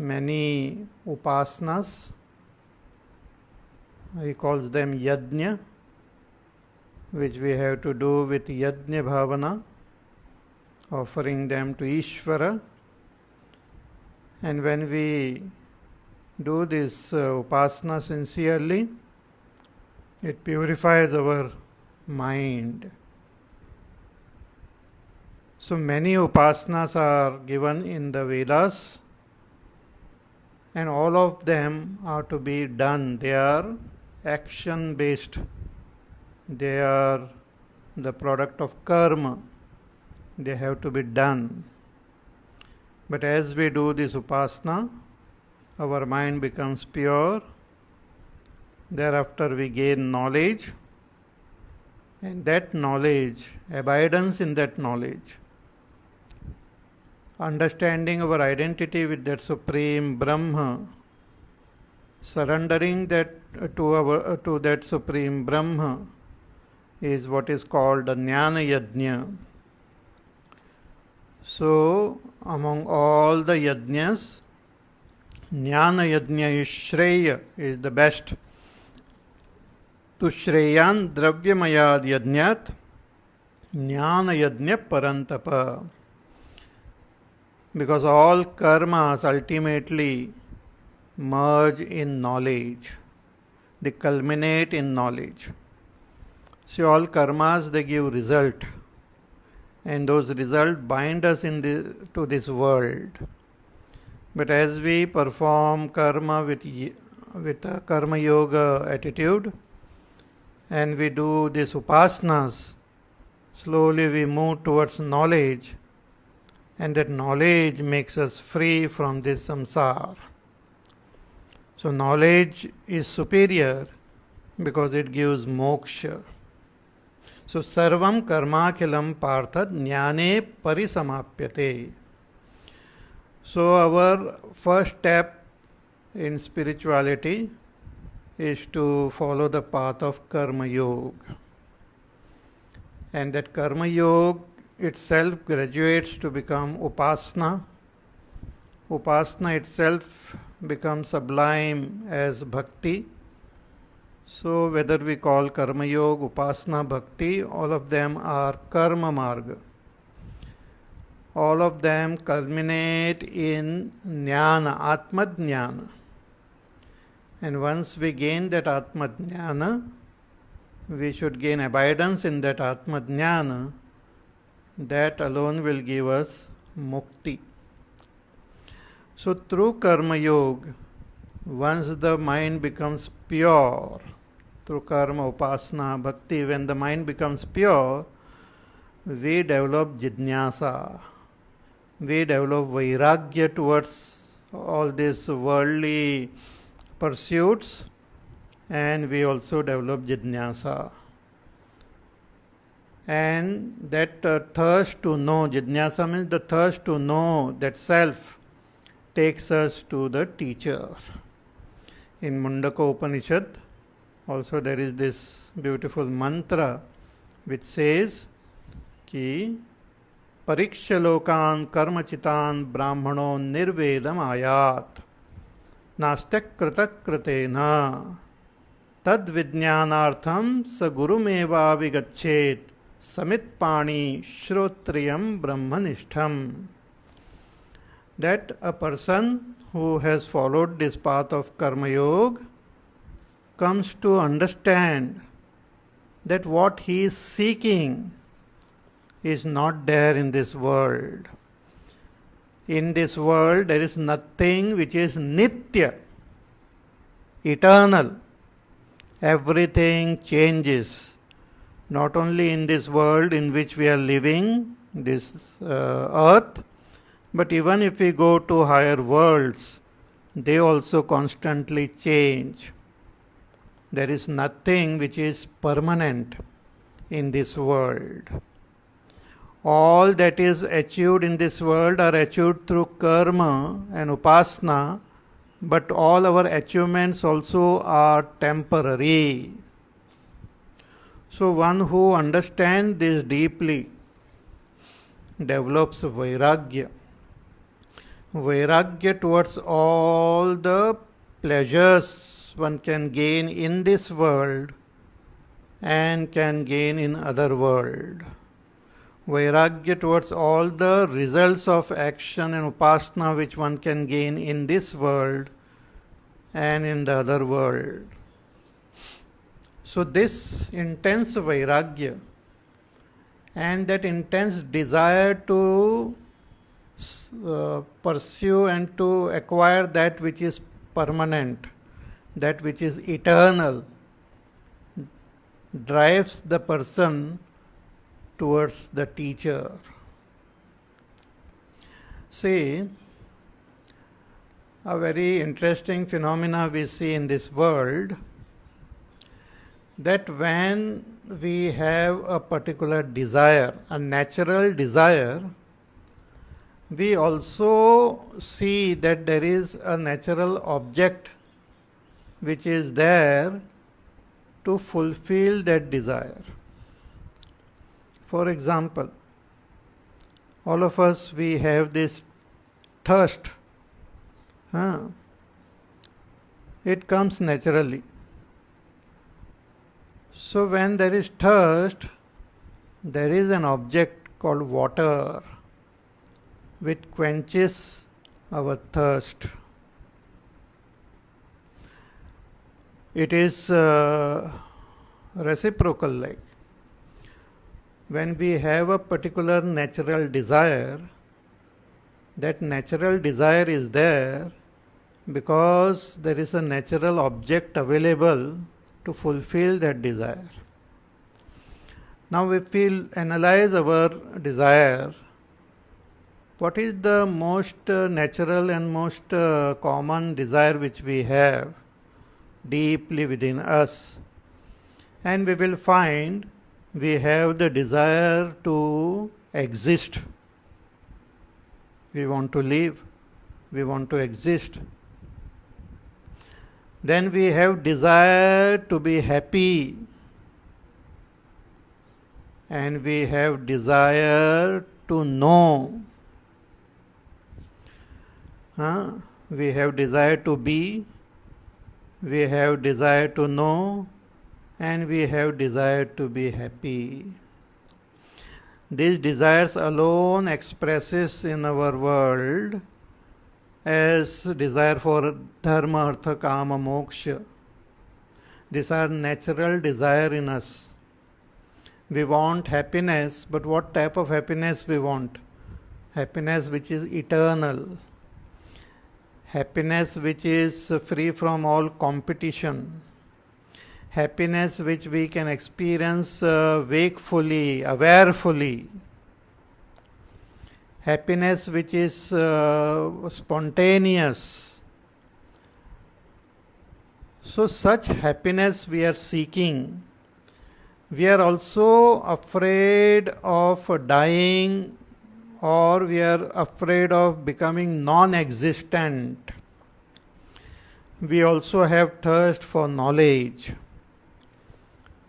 many upasanas. He calls them yajna, which we have to do with yajna bhavana, offering them to Ishvara. And when we do this upasana sincerely, it purifies our mind. So many upasanas are given in the Vedas, and all of them are to be done. They are action based. They are the product of karma. They have to be done. But as we do this upasana, our mind becomes pure. Thereafter we gain knowledge, and that knowledge, abidance in that knowledge, understanding our identity with that Supreme Brahma, surrendering that to that Supreme Brahma is what is called a Jnana Yajna. So, among all the yajnas, Jnana Yajna is Shreya, is the best. Tu Shreyan Dravyamayad Yajnat Jnana Yajna Parantapa. Because all karmas ultimately merge in knowledge. They culminate in knowledge. So all karmas, they give result. And those results bind us to this world. But as we perform karma with a karma yoga attitude, and we do these upasanas, slowly we move towards knowledge, and that knowledge makes us free from this samsara. So knowledge is superior because it gives moksha. So sarvam karmakhilam partha jnane parisamapyate. So our first step in spirituality is to follow the path of karma yoga. And that karma yoga itself graduates to become upasana. Upasana itself becomes sublime as bhakti. So whether we call karma yoga, upasana, bhakti, all of them are karma marga. All of them culminate in jnana, atma jnana. And once we gain that atma jnana, we should gain abidance in that atma jnana. That alone will give us mukti. So through karma yoga, once the mind becomes pure, through karma, upasana, bhakti, when the mind becomes pure, we develop jidnyasa. We develop vairagya towards all these worldly pursuits, and we also develop jidnyasa. And that thirst to know, jidnyasa means the thirst to know that self, takes us to the teacher. In Mundaka Upanishad, also there is this beautiful mantra which says कि परीक्ष लोकान कर्मचितान ब्राह्मणो निर्वेदम आयात नास्त्यक कृतक कृतेन तद विज्ञानार्थम स गुरुमेवाभिगच्छेत समित पाणी श्रोत्रियम ब्रह्मनिष्ठम. That a person who has followed this path of karma yoga comes to understand that what he is seeking is not there in this world. In this world there is nothing which is nitya, eternal. Everything changes, not only in this world in which we are living, this earth, but even if we go to higher worlds, they also constantly change. There is nothing which is permanent in this world. All that is achieved in this world are achieved through karma and upasana, but all our achievements also are temporary. So one who understands this deeply develops vairagya. Vairagya towards all the pleasures one can gain in this world and can gain in other world. Vairagya towards all the results of action and upasana which one can gain in this world and in the other world. So this intense vairagya and that intense desire to pursue and to acquire that which is permanent, that which is eternal, drives the person towards the teacher. See, a very interesting phenomena we see in this world, that when we have a particular desire, a natural desire, we also see that there is a natural object which is there to fulfill that desire. For example, all of us, we have this thirst. It comes naturally. So when there is thirst, there is an object called water which quenches our thirst. It is reciprocal like. When we have a particular natural desire, that natural desire is there because there is a natural object available to fulfill that desire. Now if we analyze our desire, what is the most natural and most common desire which we have deeply within us? And we will find we have the desire to exist. We want to live. We want to exist. Then we have desire to be happy. And we have desire to know. We have desire to be. We have desire to know. And we have desire to be happy. These desires alone expresses in our world as desire for dharma, artha, kama, moksha. These are natural desire in us. We want happiness, but what type of happiness we want? Happiness which is eternal. Happiness which is free from all competition. Happiness which we can experience wakefully, awarefully. Happiness which is spontaneous. So such happiness we are seeking. We are also afraid of dying, or we are afraid of becoming non-existent. We also have thirst for knowledge.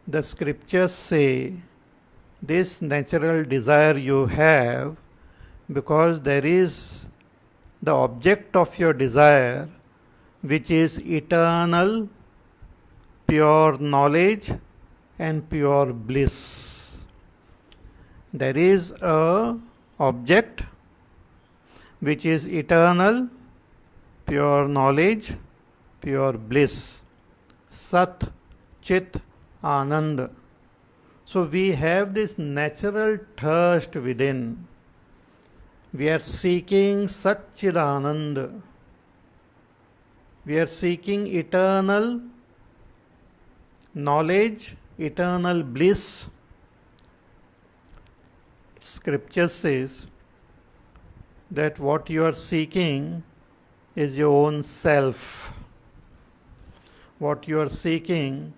The scriptures say this natural desire you have because there is the object of your desire which is eternal, pure knowledge and pure bliss. There is a object which is eternal, pure knowledge, pure bliss. Sat, Chit, Anand. So we have this natural thirst within. We are seeking Satchidanand. We are seeking eternal knowledge, eternal bliss. Scripture says that what you are seeking is your own self. What you are seeking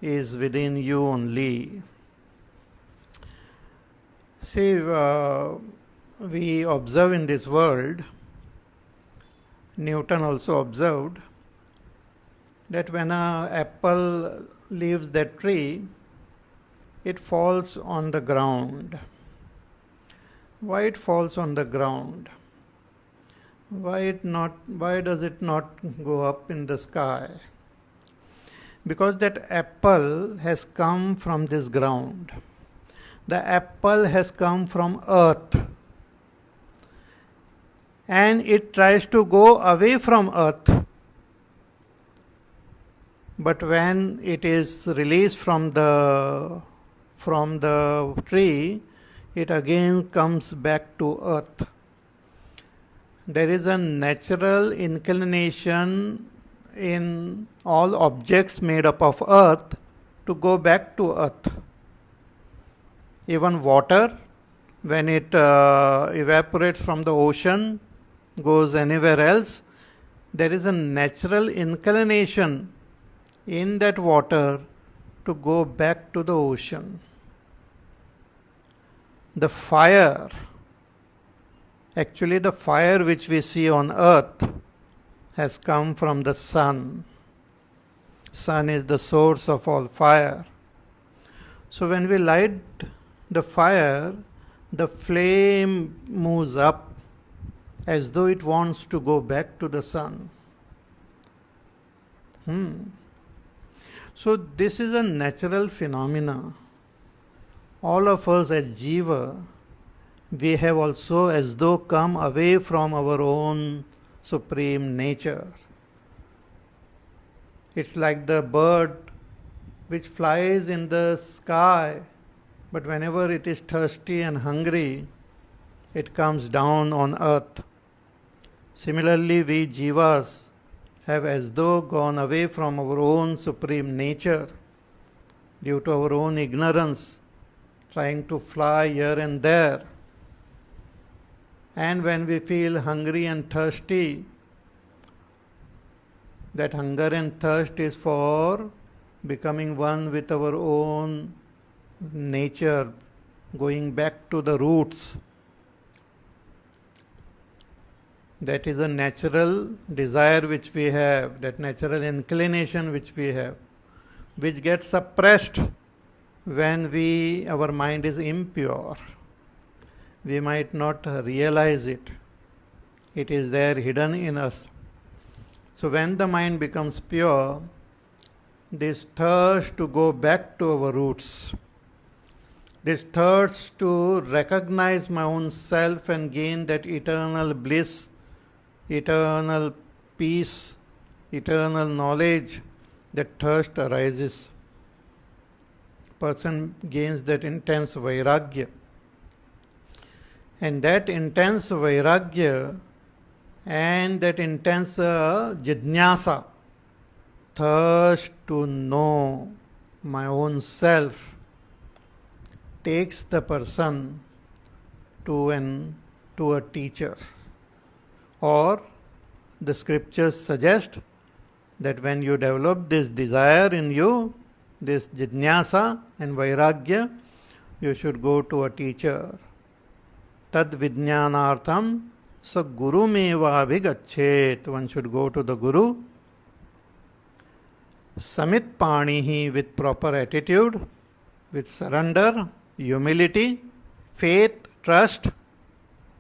is within you only. See, we observe in this world, Newton also observed that when an apple leaves that tree, it falls on the ground. Why it falls on the ground? Why does it not go up in the sky? Because that apple has come from this ground. The apple has come from earth. And it tries to go away from earth. But when it is released from the tree, it again comes back to earth. There is a natural inclination in all objects made up of earth to go back to earth. Even water, when it evaporates from the ocean, goes anywhere else, there is a natural inclination in that water to go back to the ocean. The fire which we see on earth has come from the sun. Sun is the source of all fire. So when we light the fire, the flame moves up as though it wants to go back to the sun. So this is a natural phenomena. All of us as Jiva, we have also as though come away from our own supreme nature. It's like the bird which flies in the sky, but whenever it is thirsty and hungry, it comes down on earth. Similarly, we Jivas have as though gone away from our own supreme nature due to our own ignorance, trying to fly here and there. And when we feel hungry and thirsty, that hunger and thirst is for becoming one with our own nature, going back to the roots. That is a natural desire which we have, that natural inclination which we have, which gets suppressed when our mind is impure. We might not realize it. It is there hidden in us. So when the mind becomes pure, this thirst to go back to our roots, this thirst to recognize my own self and gain that eternal bliss, eternal peace, eternal knowledge, that thirst arises. Person gains that intense vairagya. And that intense vairagya and that intense jidnyasa, thirst to know my own self, takes the person to a teacher. Or the scriptures suggest that when you develop this desire in you, this jidnyasa and vairagya, you should go to a teacher. Tad vijnanartham sa gurumeva abhigachet. One should go to the guru. Samit panihi, with proper attitude, with surrender, humility, faith, trust,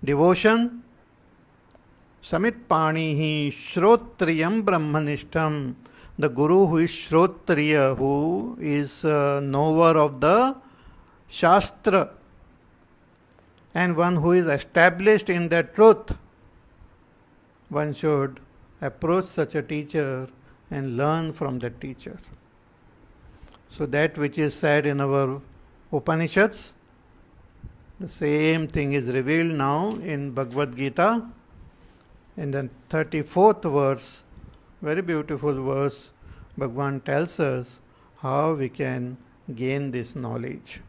devotion. Samit panihi shrotriyam brahmanishtam. The guru who is shrotriya, who is knower of the shastra, and one who is established in that truth, one should approach such a teacher and learn from that teacher. So that which is said in our Upanishads, the same thing is revealed now in Bhagavad Gita. In the 34th verse, very beautiful verse, Bhagavan tells us how we can gain this knowledge.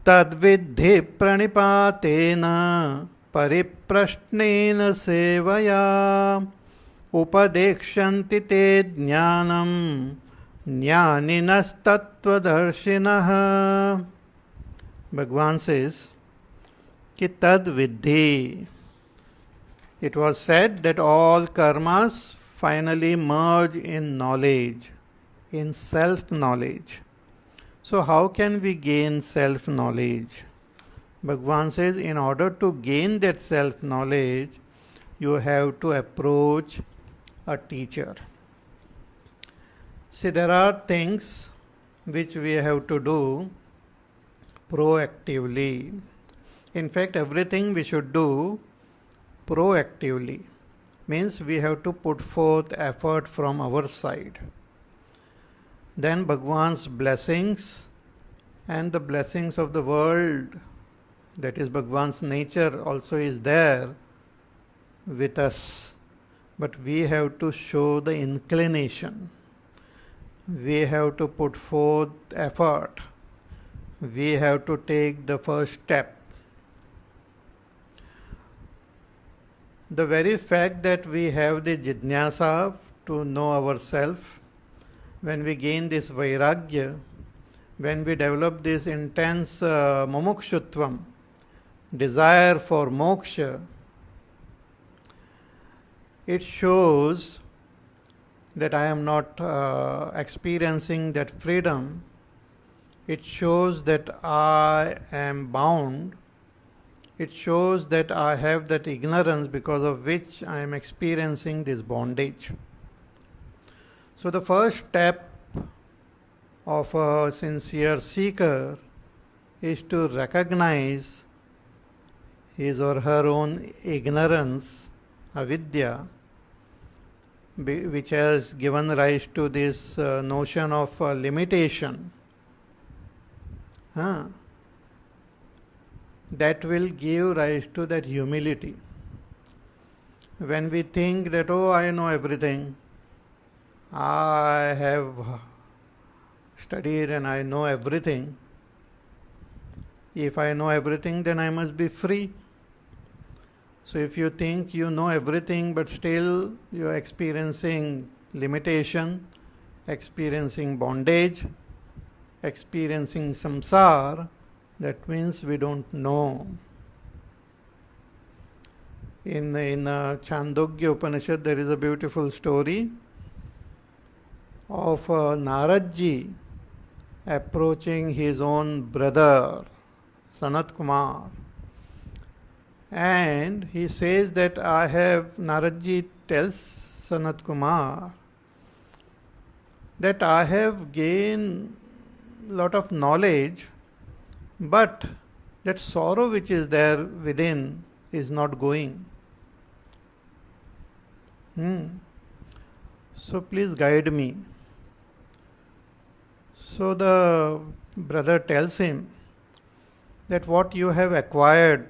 Tadvidhi pranipatena pariprashnena sevaya upadekshanti te jnanam jnaninas tattvadarshinaha. Bhagavan says ki tadvidhi. It was said that all karmas finally merge in knowledge, in self-knowledge. So how can we gain self-knowledge? Bhagwan says, in order to gain that self-knowledge, you have to approach a teacher. See, there are things which we have to do proactively. In fact, everything we should do proactively. Means we have to put forth effort from our side. Then Bhagwan's blessings and the blessings of the world, that is Bhagwan's nature, also is there with us. But we have to show the inclination. We have to put forth effort. We have to take the first step. The very fact that we have the jidnyasa to know ourselves, when we gain this vairagya, when we develop this intense mumukshutvam, desire for moksha, it shows that I am not experiencing that freedom. It shows that I am bound. It shows that I have that ignorance because of which I am experiencing this bondage. So the first step of a sincere seeker is to recognize his or her own ignorance, avidya, which has given rise to this notion of limitation. That will give rise to that humility. When we think that, oh, I know everything, I have studied and I know everything. If I know everything, then I must be free. So if you think you know everything, but still you are experiencing limitation, experiencing bondage, experiencing samsara, that means we don't know. In Chandogya Upanishad, there is a beautiful story of Naradji approaching his own brother, Sanat Kumar. And he says that Naradji tells Sanat Kumar that I have gained lot of knowledge, but that sorrow which is there within is not going. So please guide me. So the brother tells him that what you have acquired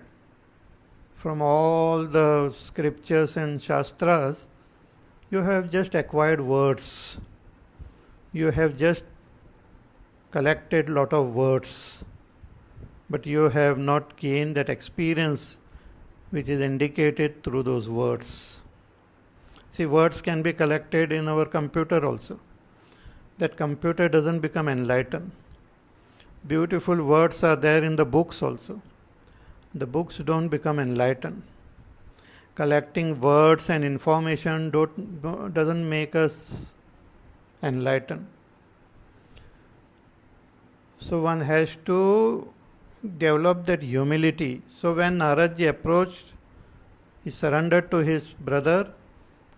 from all the scriptures and shastras, you have just acquired words. You have just collected lot of words, but you have not gained that experience which is indicated through those words. See, words can be collected in our computer also. That computer doesn't become enlightened. Beautiful words are there in the books also. The books don't become enlightened. Collecting words and information doesn't make us enlightened. So one has to develop that humility. So when Naradji approached, he surrendered to his brother,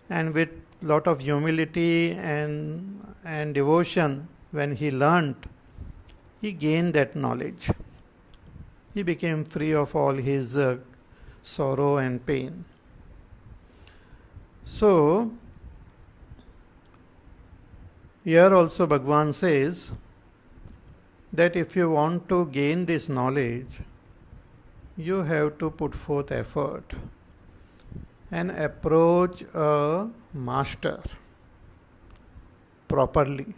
and with lot of humility and devotion, when he learnt, he gained that knowledge. He became free of all his sorrow and pain. So, here also Bhagwan says that if you want to gain this knowledge, you have to put forth effort and approach a master properly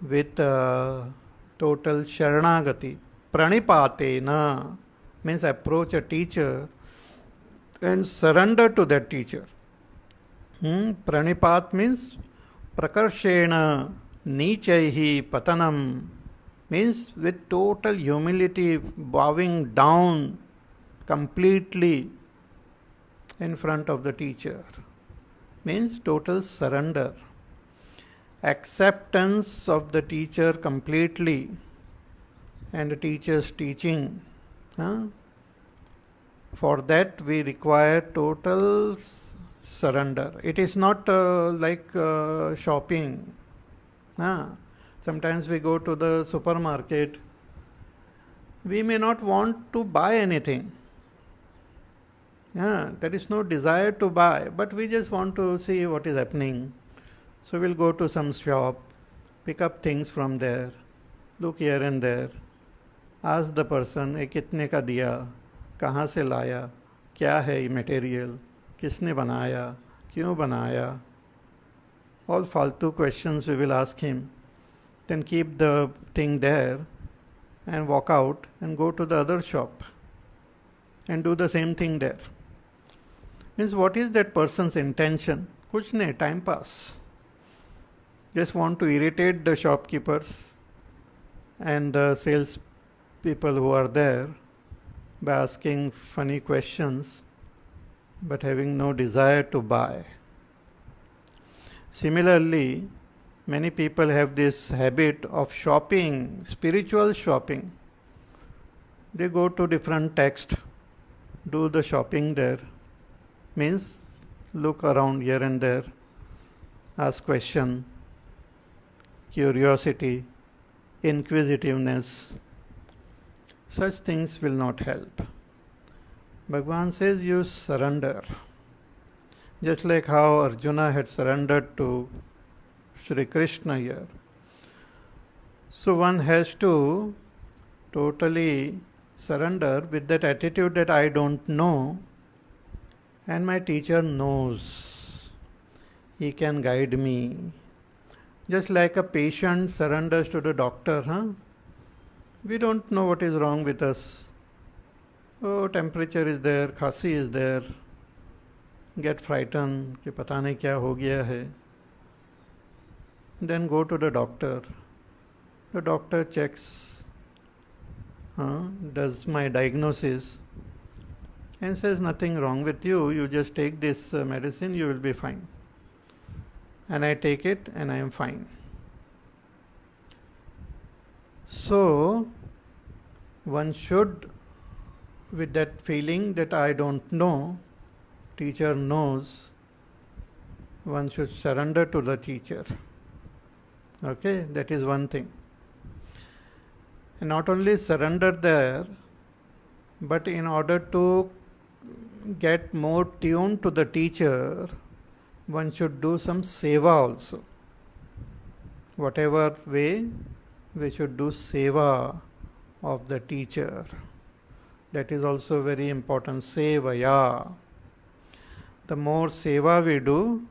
with total sharanagati. Pranipatena means approach a teacher and surrender to that teacher. Pranipat means prakarshena nichaihi patanam, means with total humility, bowing down completely in front of the teacher. Means total surrender. Acceptance of the teacher completely. and teachers teaching. Huh? For that we require total surrender. It is not like shopping. Sometimes we go to the supermarket. We may not want to buy anything. There is no desire to buy, but we just want to see what is happening. So we'll go to some shop, pick up things from there, look here and there, ask the person, "ये कितने का दिया, कहाँ से लाया, क्या है ये मटेरियल, किसने बनाया, क्यों बनाया?" All faltu questions we will ask him. Then keep the thing there and walk out and go to the other shop and do the same thing there. Means what is that person's intention? Kuch nahi, time pass. Just want to irritate the shopkeepers and the sales people who are there by asking funny questions but having no desire to buy. Similarly, many people have this habit of shopping, spiritual shopping. They go to different texts, do the shopping there. Means look around here and there, ask question, curiosity, inquisitiveness. Such things will not help. Bhagavan says you surrender. Just like how Arjuna had surrendered to Sri Krishna here. So one has to totally surrender with that attitude that I don't know and my teacher knows. He can guide me. Just like a patient surrenders to the doctor, We don't know what is wrong with us. Oh, temperature is there, khasi is there. Get frightened कि पता नहीं क्या हो गया है. Then go to the doctor. The doctor checks, does my diagnosis and says nothing wrong with you. You just take this medicine, you will be fine. And I take it and I am fine. So one should, with that feeling that I don't know, teacher knows, one should surrender to the teacher. Okay, that is one thing. And not only surrender there, but in order to get more tuned to the teacher, one should do some seva also. Whatever way, we should do seva of the teacher. That is also very important. Sevaya. The more seva we do,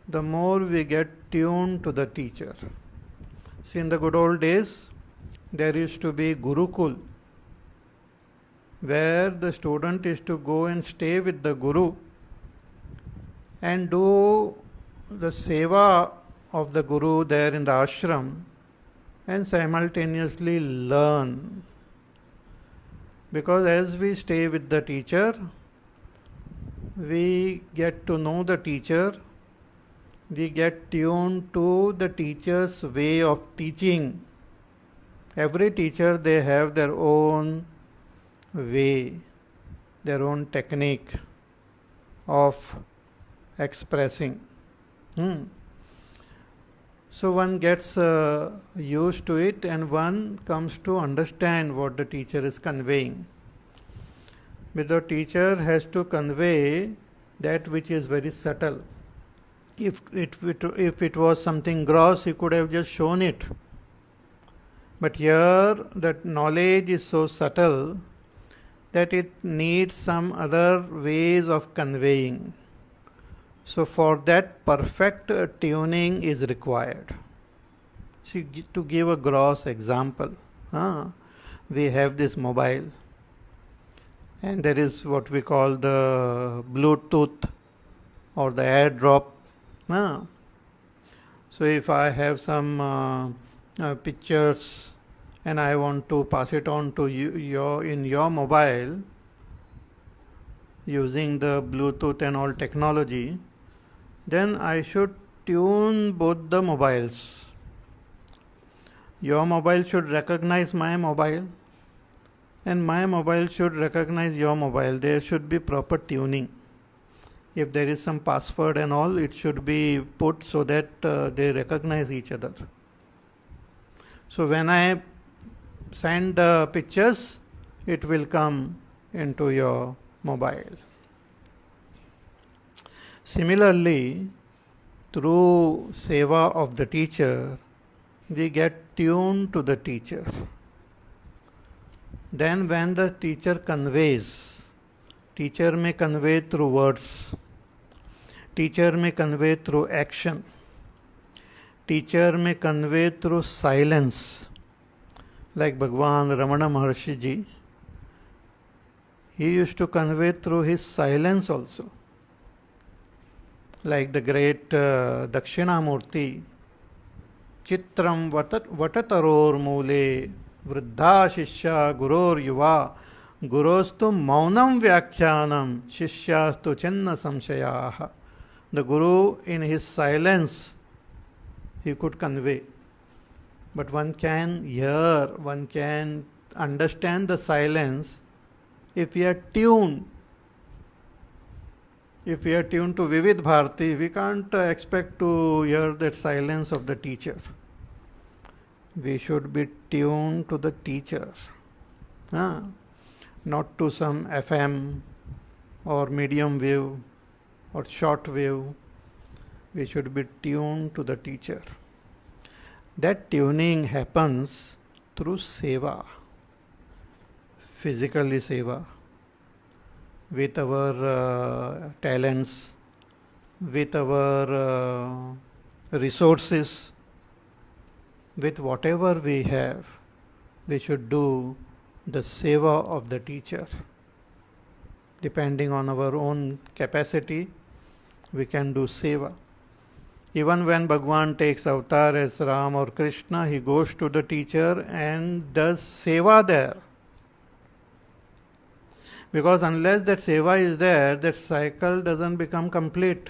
the more we get tuned to the teacher. See, in the good old days, there used to be Gurukul, where the student is to go and stay with the Guru and do the seva of the Guru there in the ashram and simultaneously learn. Because as we stay with the teacher, we get to know the teacher, we get tuned to the teacher's way of teaching. Every teacher, they have their own way, their own technique of expressing. So one gets used to it and one comes to understand what the teacher is conveying. But the teacher has to convey that which is very subtle. If it was something gross, he could have just shown it. But here that knowledge is so subtle that it needs some other ways of conveying. So for that, perfect tuning is required. See, to give a gross example, we have this mobile and there is what we call the Bluetooth or the AirDrop. So if I have some pictures and I want to pass it on to you in your mobile using the Bluetooth and all technology, then I should tune both the mobiles. Your mobile should recognize my mobile, and my mobile should recognize your mobile. There should be proper tuning. If there is some password and all, it should be put so that they recognize each other. So when I send pictures, it will come into your mobile. Similarly, through seva of the teacher, we get tuned to the teacher. Then when the teacher conveys, teacher may convey through words, teacher may convey through action, teacher may convey through silence, like Bhagwan Ramana Maharshi Ji. He used to convey through his silence also. Like the great Dakshinamurti, Chitram Vatataror Mule, Vruddha Shishya Guror Yuva, Gurostu Maunam Vyakhyanam, Shishyastu Chenna Samshayaha. The Guru in his silence, he could convey. But one can hear, one can understand the silence if we are tuned. If we are tuned to Vivid Bharati, we can't expect to hear that silence of the teacher. We should be tuned to the teacher, not to some FM or medium wave or short wave. We should be tuned to the teacher. That tuning happens through seva, physically seva, with our talents, with our resources, with whatever we have. We should do the seva of the teacher. Depending on our own capacity, we can do seva. Even when Bhagwan takes avatar as Ram or Krishna, he goes to the teacher and does seva there. Because unless that seva is there, that cycle doesn't become complete.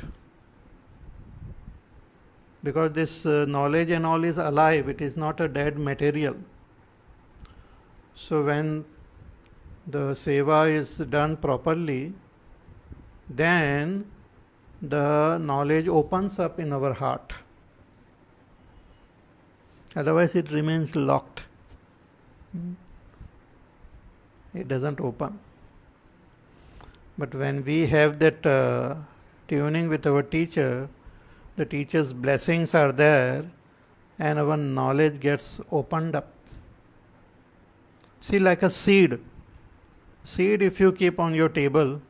Because this knowledge and all is alive, it is not a dead material. So when the seva is done properly, then the knowledge opens up in our heart. Otherwise it remains locked. It doesn't open. But when we have that tuning with our teacher, the teacher's blessings are there and our knowledge gets opened up. See, like a seed. Seed, if you keep on your table,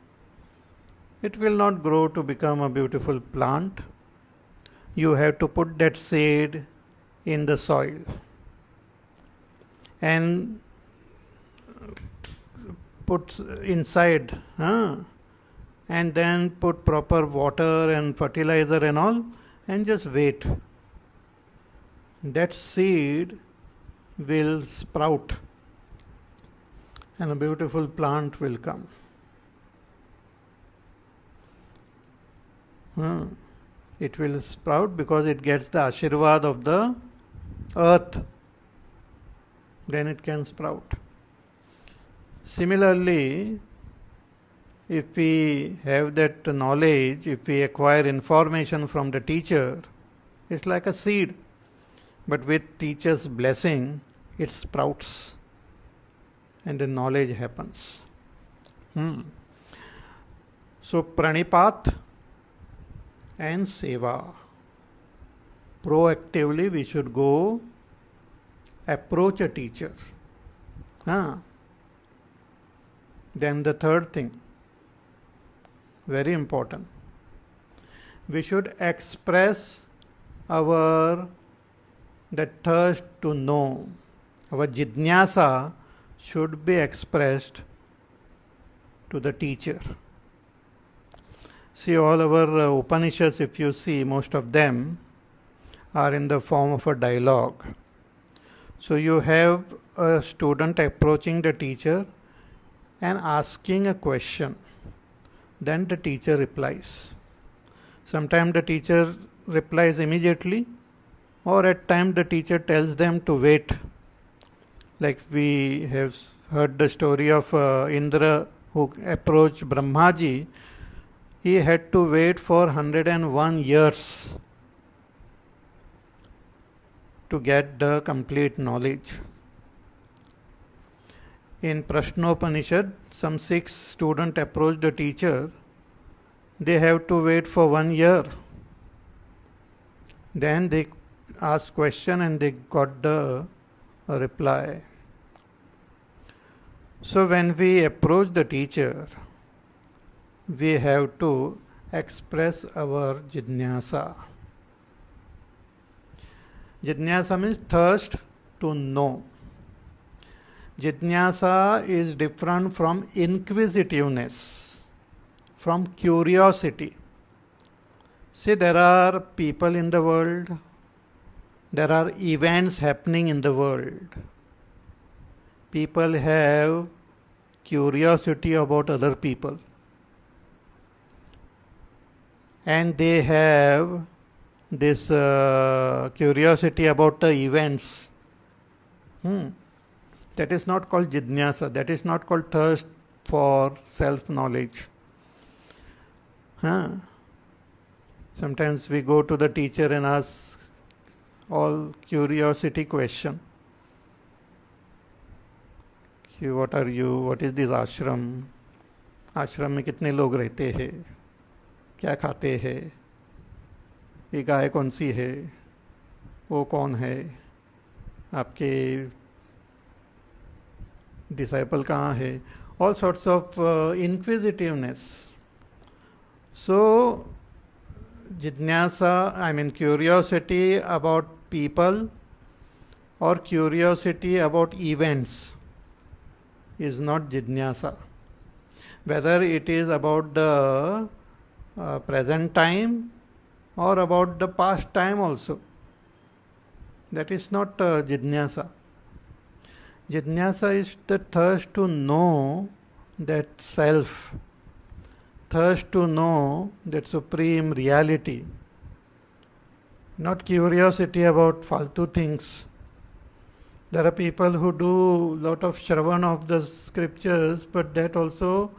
it will not grow to become a beautiful plant. You have to put that seed in the soil and put inside, and then put proper water and fertilizer and all, and just wait. That seed will sprout and a beautiful plant will come. It will sprout because it gets the Ashirvad of the earth. Then it can sprout. Similarly, if we have that knowledge, if we acquire information from the teacher, it's like a seed. But with teacher's blessing, it sprouts and the knowledge happens. So pranipat and seva. Proactively we should go approach a teacher. Then the third thing, very important, we should express our that thirst to know. Our jidnyasa should be expressed to the teacher. See, all our Upanishads, if you see, most of them are in the form of a dialogue. So you have a student approaching the teacher and asking a question. Then the teacher replies. Sometimes the teacher replies immediately, or at times the teacher tells them to wait. Like we have heard the story of Indra who approached Brahmaji. He had to wait for 101 years to get the complete knowledge. In Prashnopanishad, some 6 students approached the teacher. They have to wait for 1 year. Then they asked question and they got the reply. So when we approach the teacher, we have to express our jidnyasa. Jidnyasa means thirst to know. Jidnyasa is different from inquisitiveness, from curiosity. See, there are people in the world, there are events happening in the world. People have curiosity about other people, and they have this curiosity about the events. That is not called jidnyasa, that is not called thirst for self-knowledge. Sometimes we go to the teacher and ask all curiosity question. What are you? What is this ashram? आश्रम में कितने लोग रहते हैं, क्या खाते हैं, ये गाय कौन सी है, वो कौन है, आपके डिसाइपल कहाँ है, all sorts of inquisitiveness. So jidnyasa, I mean curiosity about people or curiosity about events is not jidnyasa. Whether it is about the present time or about the past time also, that is not jidnyasa. Jidnyasa is the thirst to know that self, thirst to know that supreme reality, not curiosity about faltu things. There are people who do lot of shravan of the scriptures, but that also,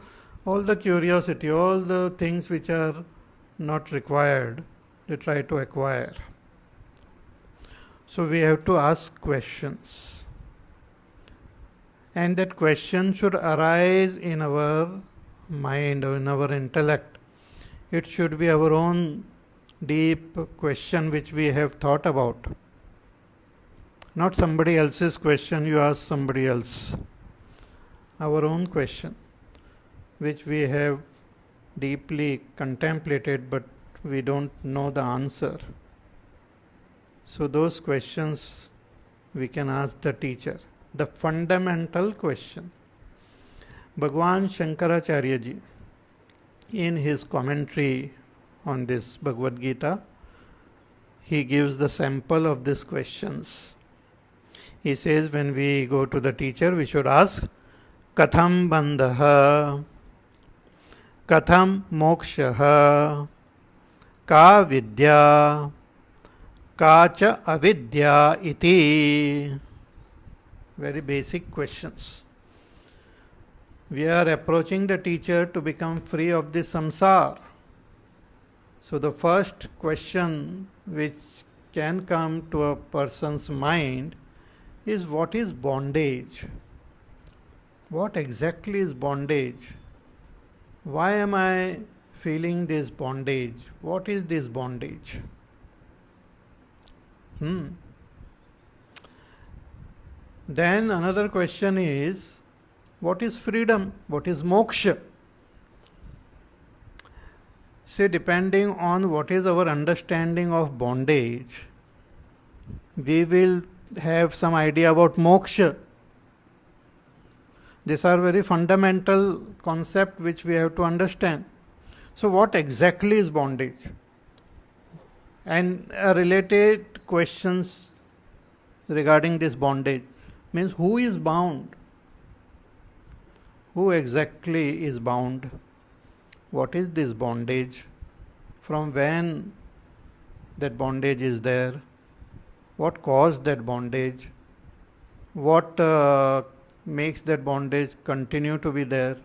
all the curiosity, all the things which are not required, they try to acquire. So we have to ask questions. And that question should arise in our mind or in our intellect. It should be our own deep question which we have thought about. Not somebody else's question, you ask somebody else. Our own question, which we have deeply contemplated but we don't know the answer. So those questions we can ask the teacher. The fundamental question. Bhagwan Shankaracharya ji, in his commentary on this Bhagavad Gita, he gives the sample of these questions. He says when we go to the teacher, we should ask, Katham bandhaha, Katham mokshaha, Ka vidya, Ka cha avidya iti. Very basic questions. We are approaching the teacher to become free of this samsara. So the first question which can come to a person's mind is, what is bondage? What exactly is bondage? Why am I feeling this bondage? What is this bondage? Then another question is, what is freedom? What is moksha? See, depending on what is our understanding of bondage, we will have some idea about moksha. These are very fundamental concepts which we have to understand. So what exactly is bondage? And related questions regarding this bondage means, who is bound? Who exactly is bound? What is this bondage? From when that bondage is there? What caused that bondage? What makes that bondage continue to be there?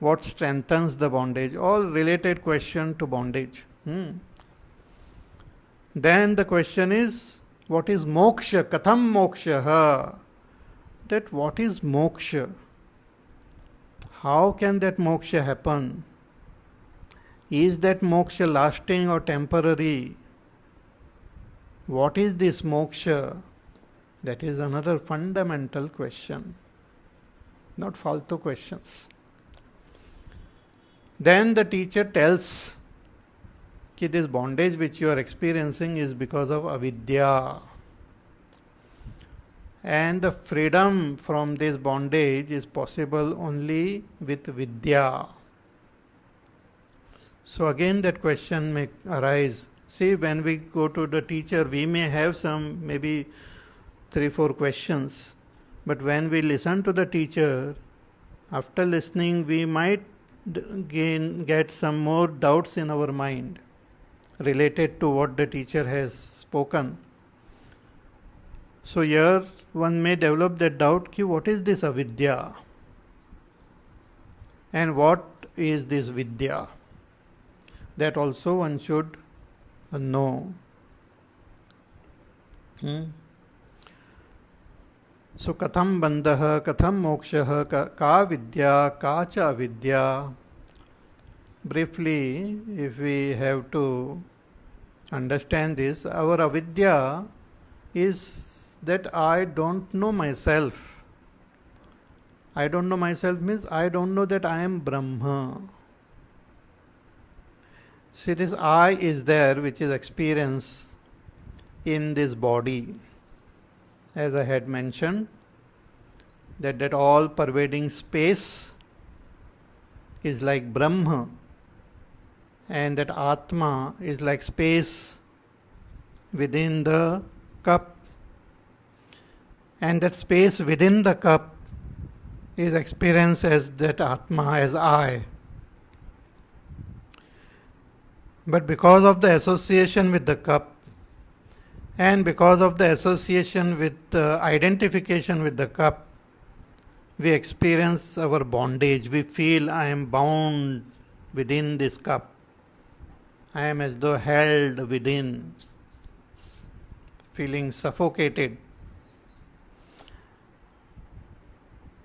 What strengthens the bondage? All related question to bondage. Then the question is, what is moksha? Katham moksha? That what is moksha? How can that moksha happen? Is that moksha lasting or temporary? What is this moksha? That is another fundamental question, not faltu questions. Then the teacher tells that this bondage which you are experiencing is because of avidya. And the freedom from this bondage is possible only with vidya. So again that question may arise. See, when we go to the teacher, we may have some maybe 3-4 questions. But when we listen to the teacher, after listening, we might get some more doubts in our mind related to what the teacher has spoken. So here one may develop that doubt, ki what is this avidya? And what is this vidya? That also one should know. So katham bandha, katham moksha, ka vidya, ka cha avidya. Briefly, if we have to understand this, our avidya is that I don't know myself. I don't know myself means I don't know that I am Brahma. See, this I is there, which is experience in this body. As I had mentioned, that all pervading space is like Brahma, and that Atma is like space within the cup, and that space within the cup is experienced as that Atma, as I. But because of the association with the cup, and because of the association with identification with the cup, we experience our bondage. We feel I am bound within this cup. I am as though held within, feeling suffocated.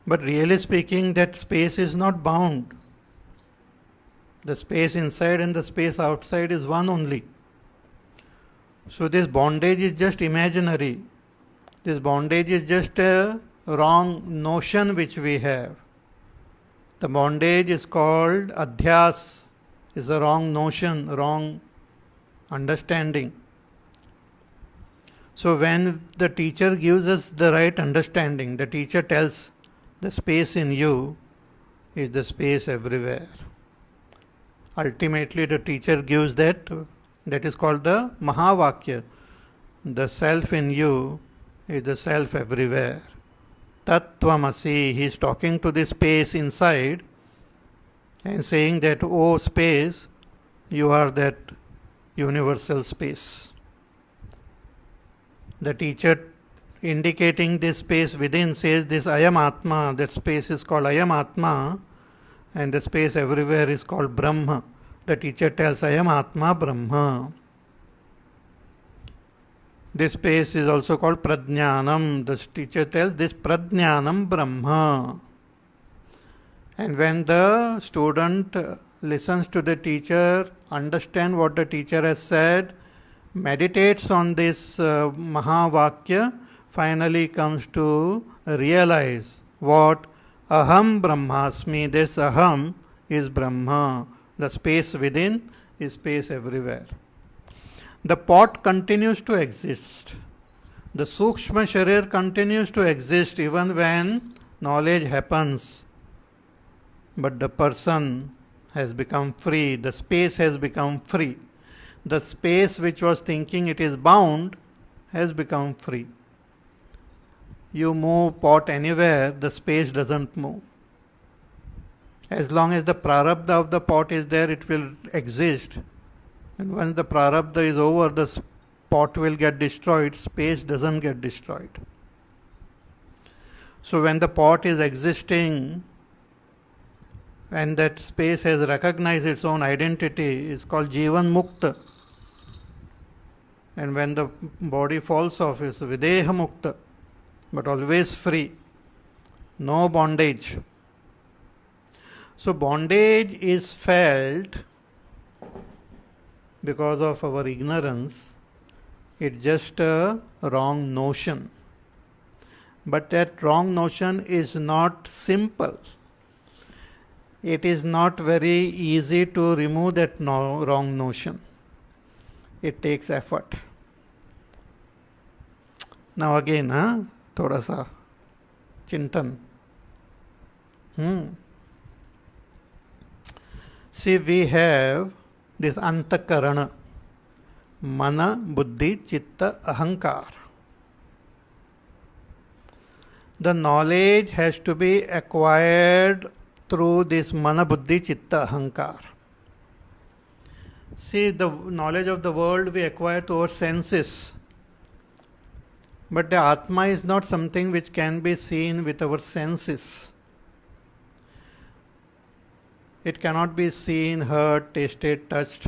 But really speaking, that space is not bound. The space inside and the space outside is one only. So this bondage is just imaginary. This bondage is just a wrong notion which we have. The bondage is called adhyas, is a wrong notion, wrong understanding. So when the teacher gives us the right understanding, the teacher tells the space in you is the space everywhere. Ultimately the teacher gives that is called the Mahavakya. The self in you is the self everywhere. Tattvamasi, he is talking to the space inside and saying that, oh space, you are that universal space. The teacher indicating this space within says this Ayam Atma, that space is called Ayam Atma, and the space everywhere is called Brahma. The teacher tells Ayam Atma Brahma. This space is also called Prajnanam. The teacher tells this Prajnanam Brahma. And when the student listens to the teacher, understands what the teacher has said, meditates on this Mahavakya, finally comes to realize what Aham Brahmasmi, this Aham is Brahma. The space within is space everywhere. The pot continues to exist. The Sukshma Sharir continues to exist even when knowledge happens. But the person has become free. The space has become free. The space which was thinking it is bound has become free. You move pot anywhere, the space doesn't move. As long as the prarabdha of the pot is there, it will exist. And when the prarabdha is over, the pot will get destroyed, space doesn't get destroyed. So when the pot is existing and that space has recognized its own identity, it's called Jivan Mukta. And when the body falls off, it's Videha Mukta, but always free, no bondage. So bondage is felt because of our ignorance. It's just a wrong notion. But that wrong notion is not simple. It is not very easy to remove that wrong notion. It takes effort. Now again, thoda sa chintan. See, we have this antakarana, mana, buddhi, chitta, ahankar. The knowledge has to be acquired through this mana, buddhi, chitta, ahankar. See, the knowledge of the world we acquire through our senses. But the Atma is not something which can be seen with our senses. It cannot be seen, heard, tasted, touched.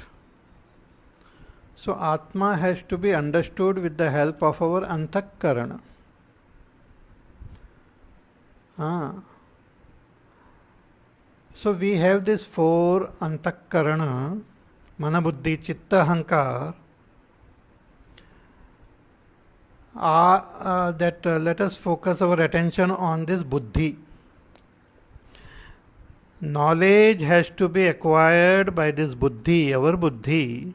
So Atma has to be understood with the help of our antakarana. So we have these four antakarana, mana, buddhi, chitta, ahankar. Let us focus our attention on this buddhi. Knowledge has to be acquired by this buddhi, our buddhi.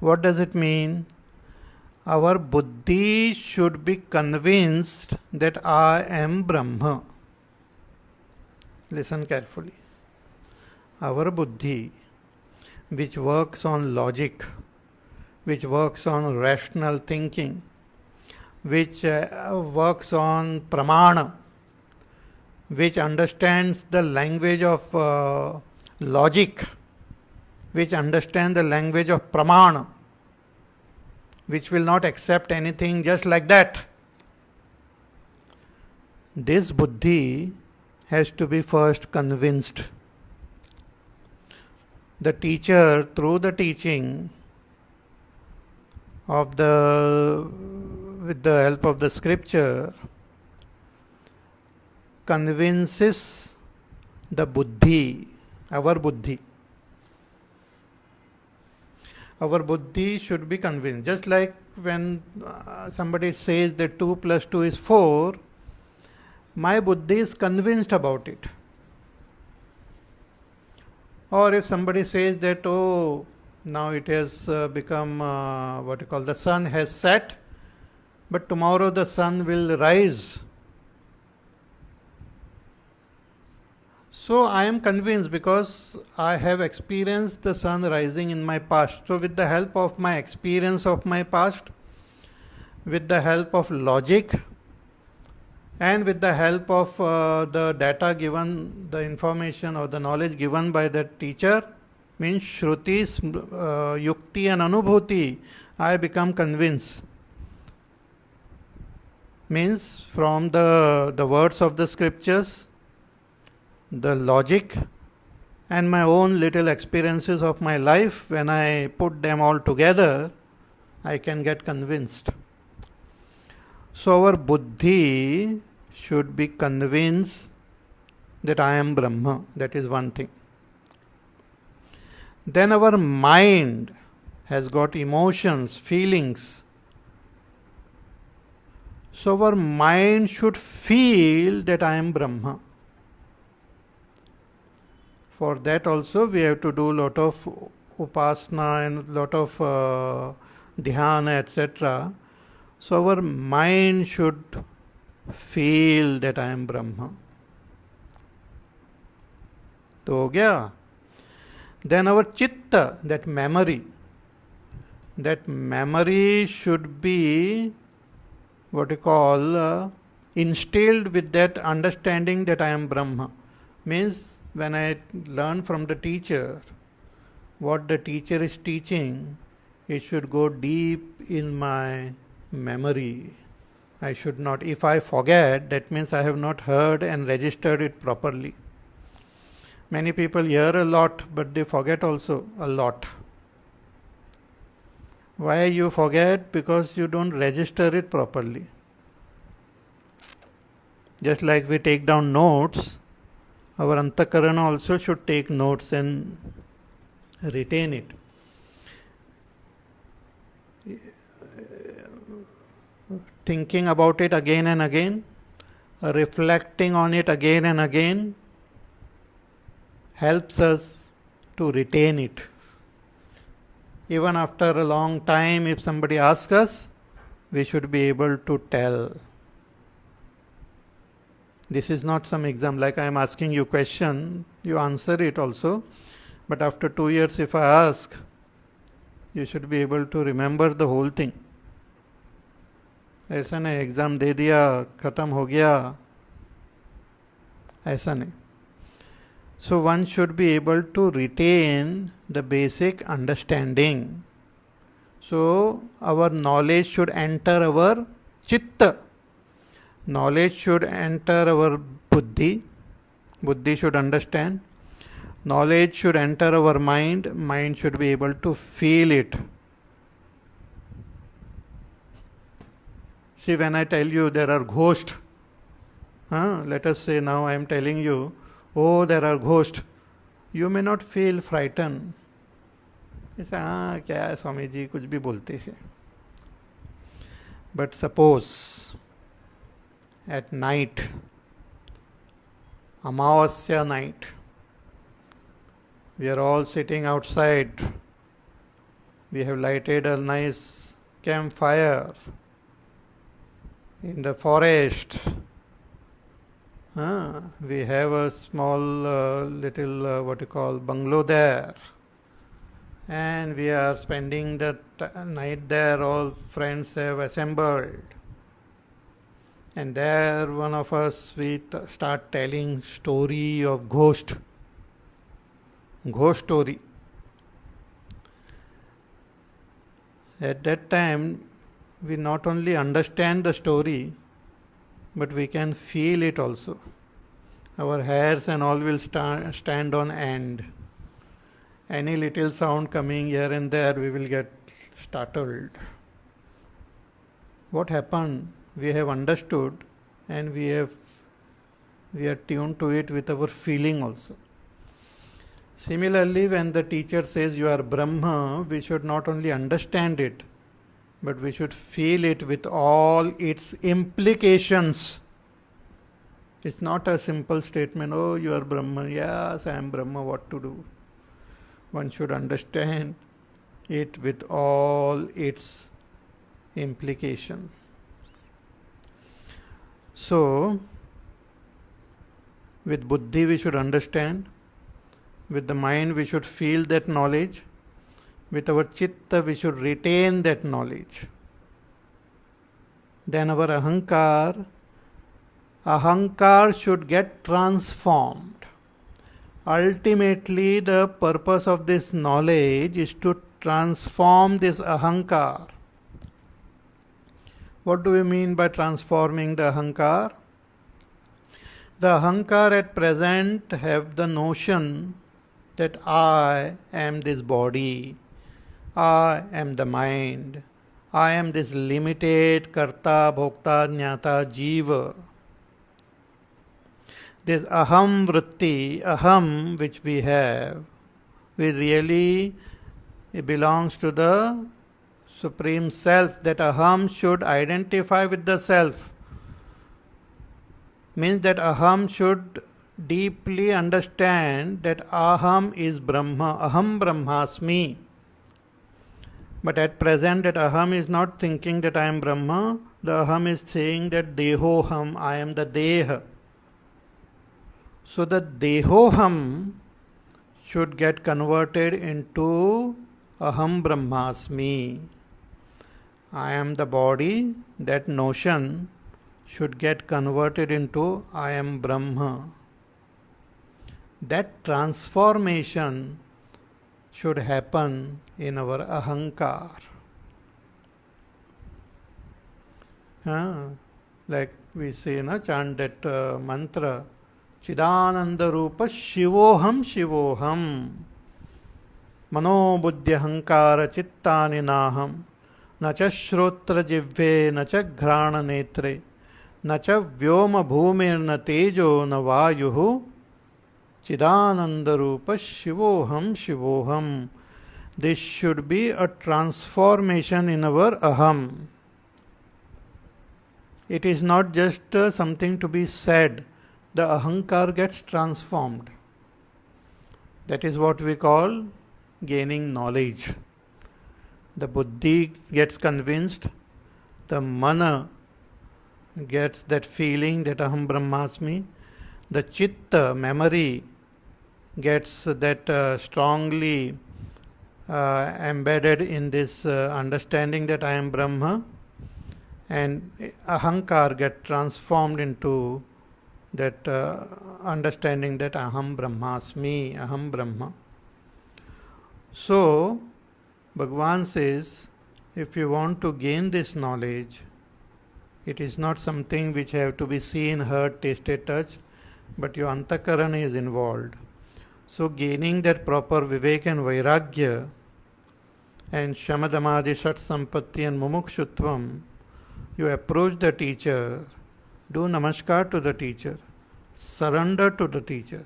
What does it mean? Our buddhi should be convinced that I am Brahma. Listen carefully. Our buddhi, which works on logic, which works on rational thinking, which works on pramana, which understands the language of logic, which understands the language of pramana, which will not accept anything just like that. This buddhi has to be first convinced. The teacher, through the teaching with the help of the scripture, convinces the buddhi, our buddhi. Our buddhi should be convinced. Just like when somebody says that 2 plus 2 is 4, my buddhi is convinced about it. Or if somebody says that, oh, now it has become, the sun has set, but tomorrow the sun will rise. So I am convinced because I have experienced the sun rising in my past. So with the help of my experience of my past, with the help of logic, and with the help of the data given, the information or the knowledge given by the teacher, means Shrutis, Yukti and Anubhuti, I become convinced. Means from the words of the scriptures, the logic, and my own little experiences of my life, when I put them all together, I can get convinced. So our buddhi should be convinced that I am Brahma. That is one thing. Then our mind has got emotions, feelings. So our mind should feel that I am Brahma. For that also we have to do a lot of upasana and lot of dhyana, etc. So our mind should feel that I am Brahma. To ho gaya. Then our chitta, that memory should be instilled with that understanding that I am Brahma. Means when I learn from the teacher what the teacher is teaching, It should go deep in my memory. I should not, if I forget, that means I have not heard and registered it properly. Many people hear a lot, but they forget also a lot. Why you forget? Because you don't register it properly. Just like we take down notes, our Antakarana also should take notes and retain it. Thinking about it again and again, reflecting on it again and again, helps us to retain it. Even after a long time, if somebody asks us, we should be able to tell. This is not some exam, like I am asking you question, you answer it also. But after 2 years if I ask, you should be able to remember the whole thing. ऐसा नहीं exam दे दिया ख़त्म हो गया, ऐसा नहीं. So one should be able to retain the basic understanding. So our knowledge should enter our chitta. Knowledge should enter our buddhi. Buddhi should understand. Knowledge should enter our mind. Mind should be able to feel it. See, when I tell you there are ghosts, let us say now I am telling you, oh, there are ghosts. You may not feel frightened. ऐसा क्या है स्वामी जी कुछ भी बोलते हैं. But suppose at night, Amavasya night, we are all sitting outside. We have lighted a nice campfire in the forest. We have a small little bungalow there, and we are spending the night there. All friends have assembled, and there one of us we start telling story of ghost story. At that time we not only understand the story, but we can feel it also. Our hairs and all will stand on end. Any little sound coming here and there, we will get startled. What happened? We have understood, and we are tuned to it with our feeling also. Similarly, when the teacher says you are Brahma, we should not only understand it, but we should feel it with all its implications. It's not a simple statement, oh, you are Brahma, yes, I am Brahma, what to do? One should understand it with all its implications. So, with buddhi we should understand, with the mind we should feel that knowledge, with our chitta we should retain that knowledge. Then our ahankar should get transformed. Ultimately, the purpose of this knowledge is to transform this ahankar. What do we mean by transforming the ahankar? The ahankar at present have the notion that I am this body, I am the mind, I am this limited karta, bhokta, jnata, jiva. This aham vritti, aham which we have, it belongs to the Supreme Self. That aham should identify with the Self. Means that aham should deeply understand that aham is Brahma, aham brahmasmi. But at present that aham is not thinking that I am Brahma, the aham is saying that dehoham, I am the deha. So the dehoham should get converted into aham brahmasmi. I am the body, that notion should get converted into I am Brahma. That transformation should happen in our ahankar. Like we say, chant that mantra, Chidananda Rupa Shivoham Shivoham Manobuddhya Hankara Chittani Naham Nacha Shrotra Jivve Nacha Ghrana Netre Nacha Vyoma Bhumir Na Tejo Na Vayuhu Chidananda Rupa Shivoham Shivoham. This should be a transformation in our aham. It is not just something to be said. The ahankar gets transformed. That is what we call gaining knowledge. The buddhi gets convinced, the mana gets that feeling that aham brahmasmi, the chitta, memory, gets that strongly embedded in this understanding that I am Brahma, and ahankar get transformed into that understanding that aham brahmasmi, aham Brahma. So, Bhagavan says, if you want to gain this knowledge, it is not something which have to be seen, heard, tasted, touched, but your antakarana is involved. So, gaining that proper vivek and vairagya and shamadamadi shat sampatti and mumukshutvam, you approach the teacher, do namaskar to the teacher, surrender to the teacher,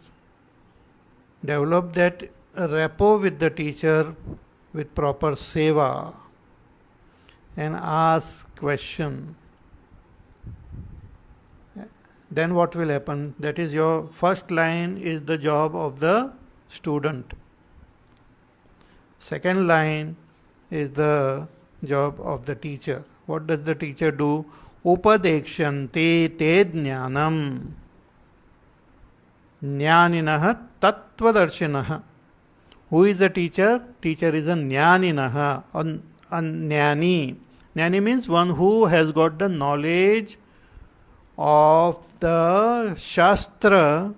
develop that rapport with the teacher with proper seva, and ask question. Then what will happen? That is, your first line is the job of the student. Second line is the job of the teacher. What does the teacher do? Upadekshante te jnanam. Jnaninah tattvadarshinaha. Who is the teacher? Teacher is a jnaninaha, a jnani. Jnani means one who has got the knowledge of the Shastra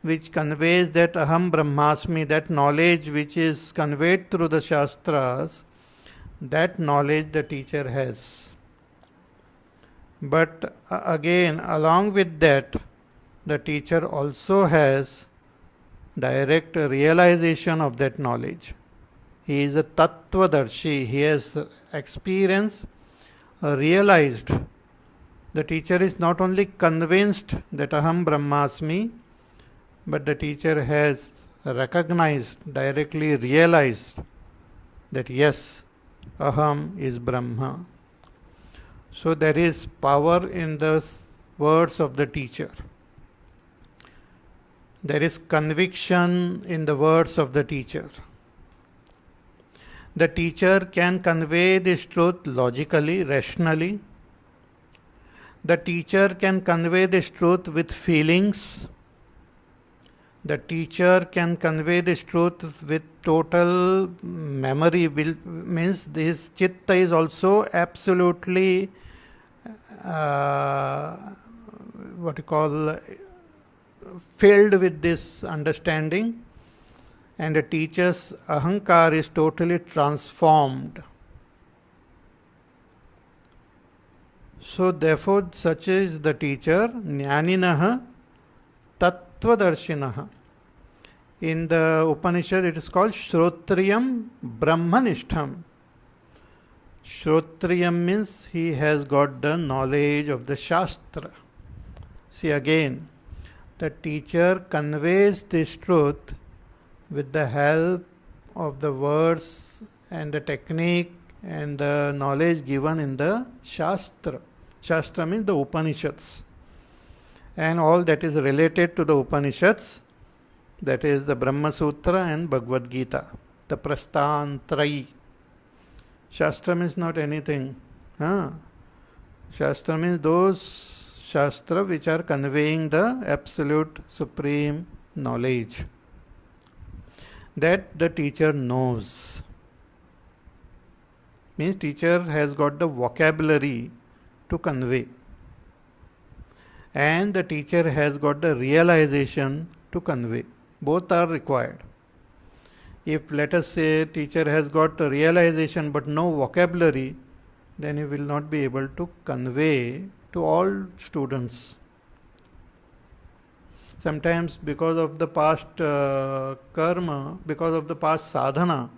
which conveys that aham brahmasmi, that knowledge which is conveyed through the Shastras, that knowledge the teacher has. But again, along with that, the teacher also has direct realization of that knowledge. He is a tattvadarshi. He has experienced, realized. The teacher is not only convinced that aham brahmasmi, but the teacher has recognized, directly realized that yes, aham is Brahma. So there is power in the words of the teacher. There is conviction in the words of the teacher. The teacher can convey this truth logically, rationally. The teacher can convey this truth with feelings. The teacher can convey this truth with total memory. Means this chitta is also absolutely filled with this understanding, and the teacher's ahankar is totally transformed. So therefore, such is the teacher, jnaninaha tattvadarshinaha. In the Upanishad, it is called Shrotriyam Brahmanishtham. Shrotriyam means he has got the knowledge of the Shastra. See again, the teacher conveys this truth with the help of the words and the technique and the knowledge given in the Shastra. Shastra means the Upanishads. And all that is related to the Upanishads, that is the Brahma Sutra and Bhagavad Gita, the Prasthantrayi. Shastra means not anything. Shastra means those Shastra which are conveying the absolute supreme knowledge that the teacher knows. Means teacher has got the vocabulary to convey, and the teacher has got the realization to convey. Both are required. If, let us say, teacher has got a realization but no vocabulary, then he will not be able to convey to all students. Sometimes because of the past karma, because of the past sadhana,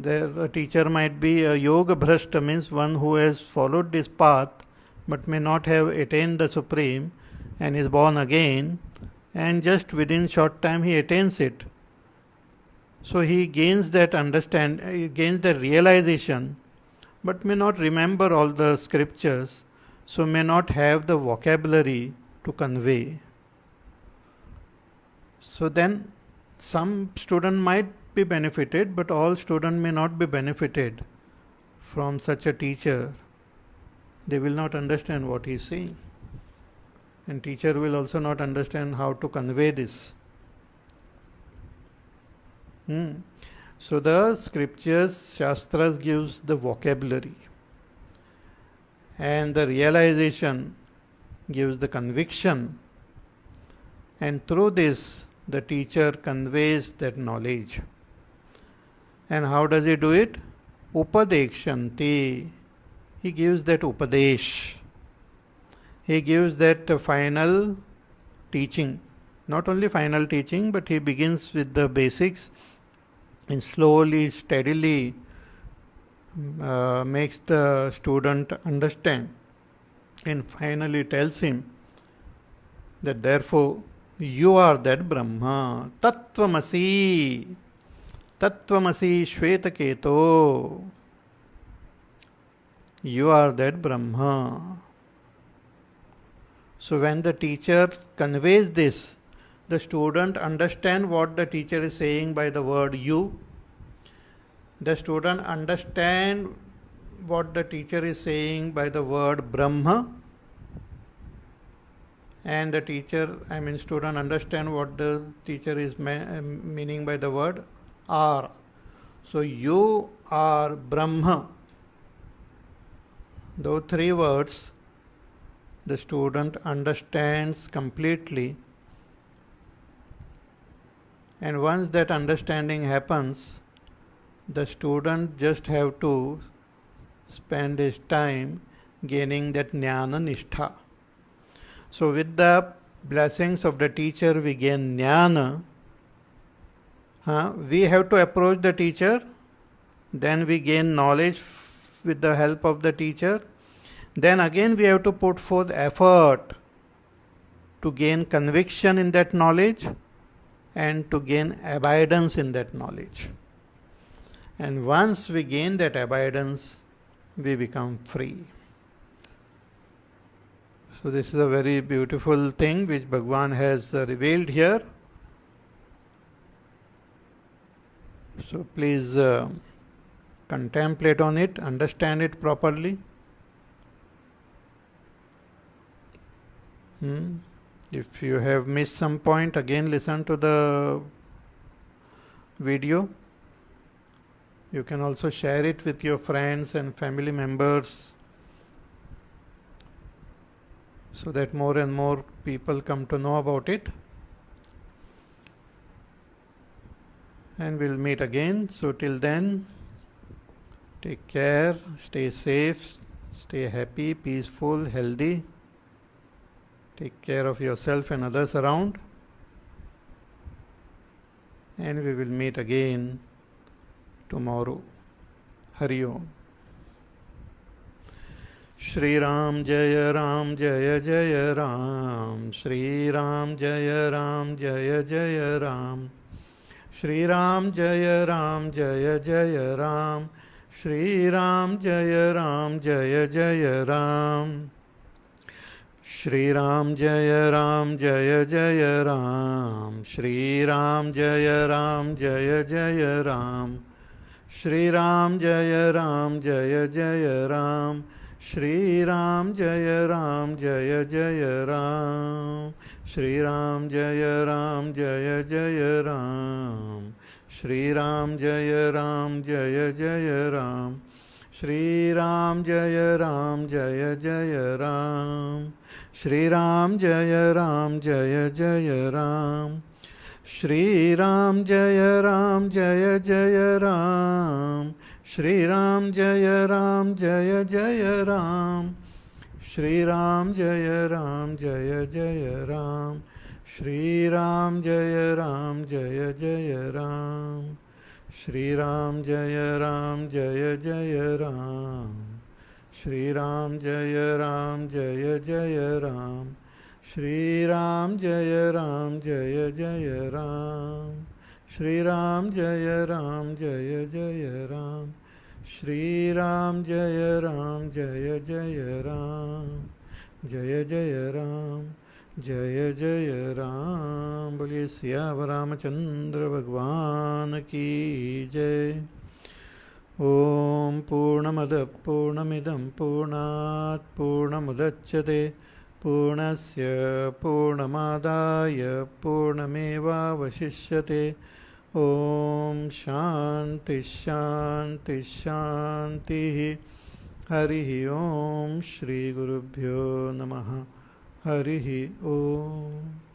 a teacher might be a yoga bhrashta, means one who has followed this path but may not have attained the supreme and is born again, and just within short time he attains it. So he gains that he gains that realization, but may not remember all the scriptures, so may not have the vocabulary to convey. So then some student might be benefited, but all students may not be benefited from such a teacher. They will not understand what he is saying, and teacher will also not understand how to convey this. So the scriptures, Shastras gives the vocabulary, and the realization gives the conviction, and through this the teacher conveys that knowledge. And how does he do it? Upadekshanti. He gives that upadesh. He gives that final teaching. Not only final teaching, but he begins with the basics and slowly, steadily makes the student understand, and finally tells him that therefore you are that Brahma. Tattvamasi. Tattvamasi Shvetaketo. You are that Brahma. So when the teacher conveys this, the student understands what the teacher is saying by the word you. The student understands what the teacher is saying by the word Brahma. And the student understand what the teacher is meaning by the word are. So you are Brahma. Those three words the student understands completely. And once that understanding happens, the student just have to spend his time gaining that jnana nishtha. So with the blessings of the teacher we gain jnana. We have to approach the teacher, then we gain knowledge with the help of the teacher. Then again we have to put forth effort to gain conviction in that knowledge and to gain abidance in that knowledge. And once we gain that abidance, we become free. So this is a very beautiful thing which Bhagwan has revealed here. So please contemplate on it, understand it properly. If you have missed some point, again listen to the video. You can also share it with your friends and family members so that more and more people come to know about it. And we'll meet again. So till then, take care, stay safe, stay happy, peaceful, healthy. Take care of yourself and others around. And we will meet again tomorrow. Hari Om. Shri Ram Jaya Ram Jaya Jaya Ram. Shri Ram Jaya Ram Jaya Jaya Ram. Shri Ram Jaya Ram Jaya Jaya Ram. Shri Ram Jaya Ram Jaya Jaya Ram. Shri Ram Jaya Ram Jaya Jaya Ram. Shri Ram Jaya Ram Jaya Jaya Ram. Shri Ram Jaya Ram Jaya Jaya Ram. Shri Ram Jaya Ram Jaya Jaya Ram. Shri Ram Jaya Ram Jaya Jaya Ram. Shri Ram Jaya Ram Jaya Jaya Ram. Shri Ram Jaya Ram Jaya Jaya Ram. Shri Ram Jaya Ram Jaya Jaya Ram. Shri Ram जय जय राम, श्री राम जय जय राम, श्री राम जय जय राम, श्री राम जय जय राम, श्री राम जय जय राम, श्री राम जय जय राम, श्री राम जय जय राम, श्री राम जय जय राम, श्री राम जय जय राम, जय जय राम, जय जय राम। बोलिए सियावर रामचंद्र भगवान की जय। ओम पूर्णमद पूर्णमिदं पूर्णात् पूर्णमुदच्यते पूर्णस्य पूर्णमादाय पूर्णमेवावशिष्यते। ओम शांति शांति शांति। हरि ओम श्री गुरुभ्यो नमः। हरि ओम।